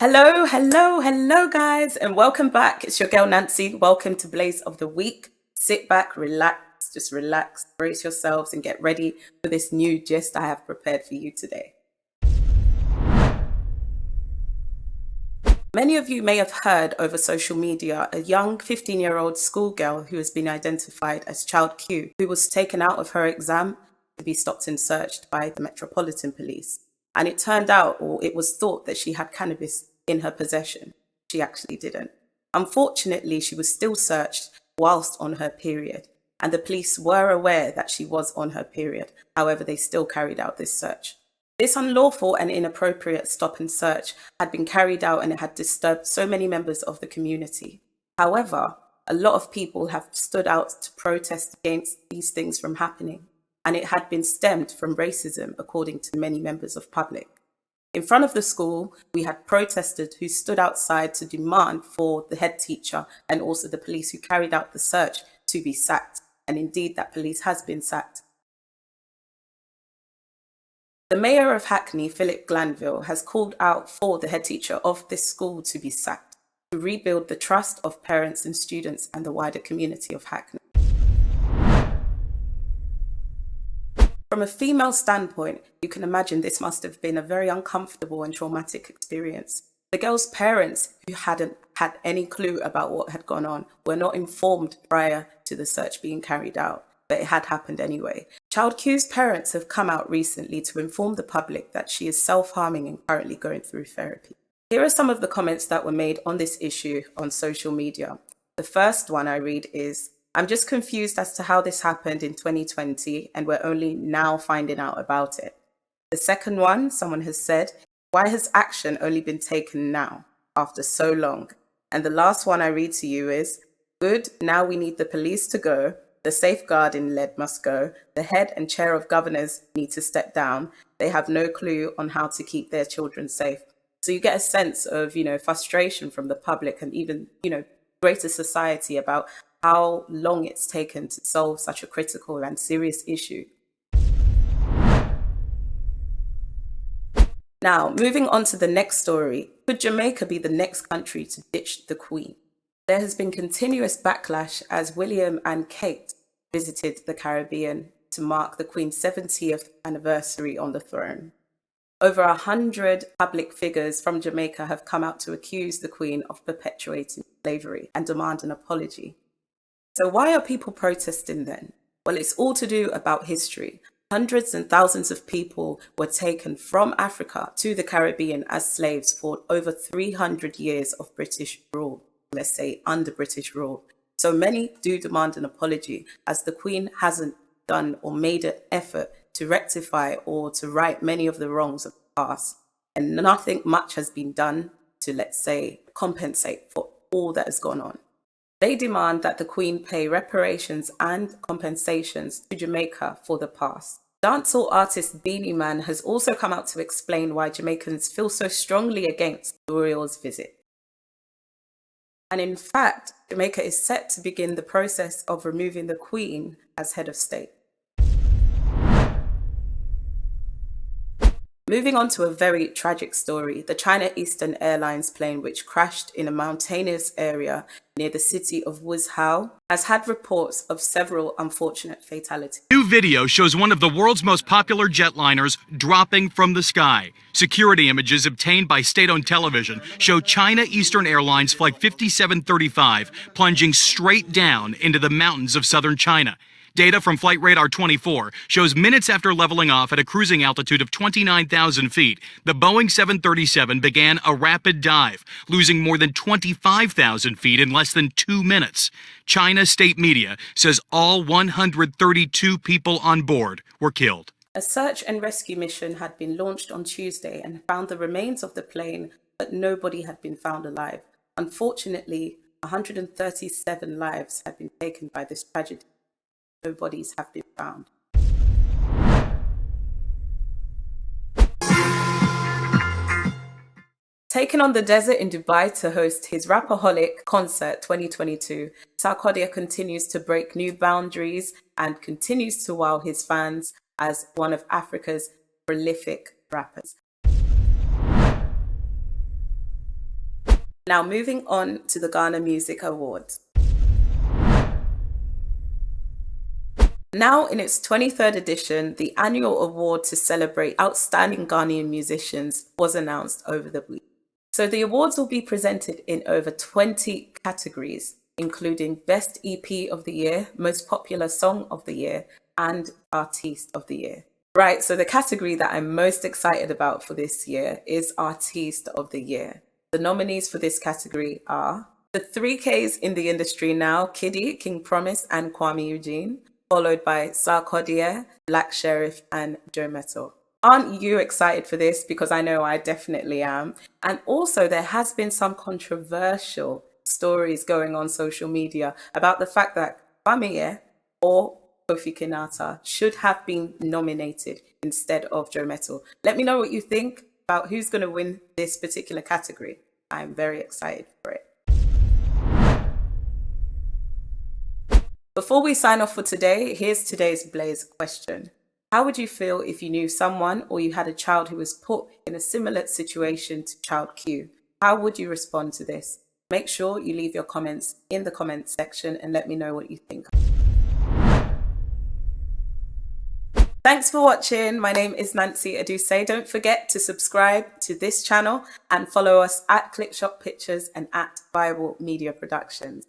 Hello, guys, and welcome back. It's your girl Nancy. Welcome to Blaze of the Week. Sit back, relax, brace yourselves, and get ready for this new gist I have prepared for you today. Many of you may have heard over social media a young 15-year-old schoolgirl who has been identified as Child Q, who was taken out of her exam to be stopped and searched by the Metropolitan Police. And it turned out, or it was thought, that she had cannabis in her possession. She actually didn't. Unfortunately, she was still searched whilst on her period, and the police were aware that she was on her period. However, they still carried out this search. This unlawful and inappropriate stop and search had been carried out, and it had disturbed so many members of the community. However, a lot of people have stood out to protest against these things from happening, and it had been stemmed from racism, according to many members of public. In front of the school, we had protesters who stood outside to demand for the head teacher and also the police who carried out the search to be sacked. And indeed, that police has been sacked. The mayor of Hackney, Philip Glanville, has called out for the head teacher of this school to be sacked to rebuild the trust of parents and students and the wider community of Hackney. From a female standpoint, you can imagine this must have been a very uncomfortable and traumatic experience. The girl's parents, who hadn't had any clue about what had gone on, were not informed prior to the search being carried out, but it had happened anyway. Child Q's parents have come out recently to inform the public that she is self-harming and currently going through therapy. Here are some of the comments that were made on this issue on social media. The first one I read is, "I'm just confused as to how this happened in 2020 and we're only now finding out about it." The second one, someone has said, "Why has action only been taken now after so long?" And the last one I read to you is, "Good, now we need the police to go. The safeguarding lead must go. The head and chair of governors need to step down. They have no clue on how to keep their children safe." So you get a sense of, frustration from the public and even, greater society about how long it's taken to solve such a critical and serious issue. Now, moving on to the next story, could Jamaica be the next country to ditch the Queen? There has been continuous backlash as William and Kate visited the Caribbean to mark the Queen's 70th anniversary on the throne. Over 100 public figures from Jamaica have come out to accuse the Queen of perpetuating slavery and demand an apology. So why are people protesting then? Well, it's all to do about history. Hundreds and thousands of people were taken from Africa to the Caribbean as slaves for over 300 years of British rule, let's say under British rule. So many do demand an apology, as the Queen hasn't done or made an effort to rectify or to right many of the wrongs of the past. And nothing much has been done to, let's say, compensate for all that has gone on. They demand that the Queen pay reparations and compensations to Jamaica for the past. Dancehall artist Beanie Man has also come out to explain why Jamaicans feel so strongly against the royals' visit. And in fact, Jamaica is set to begin the process of removing the Queen as head of state. Moving on to a very tragic story, the China Eastern Airlines plane, which crashed in a mountainous area near the city of Wuzhou, has had reports of several unfortunate fatalities. New video shows one of the world's most popular jetliners dropping from the sky. Security images obtained by state-owned television show China Eastern Airlines Flight 5735 plunging straight down into the mountains of southern China. Data from Flight Radar 24 shows minutes after leveling off at a cruising altitude of 29,000 feet, the Boeing 737 began a rapid dive, losing more than 25,000 feet in less than 2 minutes. China state media says all 132 people on board were killed. A search and rescue mission had been launched on Tuesday and found the remains of the plane, but nobody had been found alive. Unfortunately, 137 lives had been taken by this tragedy. No bodies have been found. Taking on the desert in Dubai to host his Rapaholic concert 2022, Sarkodie continues to break new boundaries and continues to wow his fans as one of Africa's prolific rappers. Now moving on to the Ghana Music Awards. Now in its 23rd edition, the annual award to celebrate outstanding Ghanaian musicians was announced over the week. So the awards will be presented in over 20 categories, including Best EP of the Year, Most Popular Song of the Year, and Artiste of the Year. Right, so the category that I'm most excited about for this year is Artiste of the Year. The nominees for this category are the 3Ks in the industry now, Kiddy, King Promise, and Kwame Eugene, followed by Sarkodie, Black Sheriff, and Joe Metal. Aren't you excited for this? Because I know I definitely am. And also there has been some controversial stories going on social media about the fact that Kwame or Kofi Kinata should have been nominated instead of Joe Metal. Let me know what you think about who's going to win this particular category. I'm very excited for it. Before we sign off for today, here's today's Blaze question. How would you feel if you knew someone or you had a child who was put in a similar situation to Child Q? How would you respond to this? Make sure you leave your comments in the comments section and let me know what you think. Thanks for watching. My name is Nancy Aduse. Don't forget to subscribe to this channel and follow us at ClickShop Pictures and at Bible Media Productions.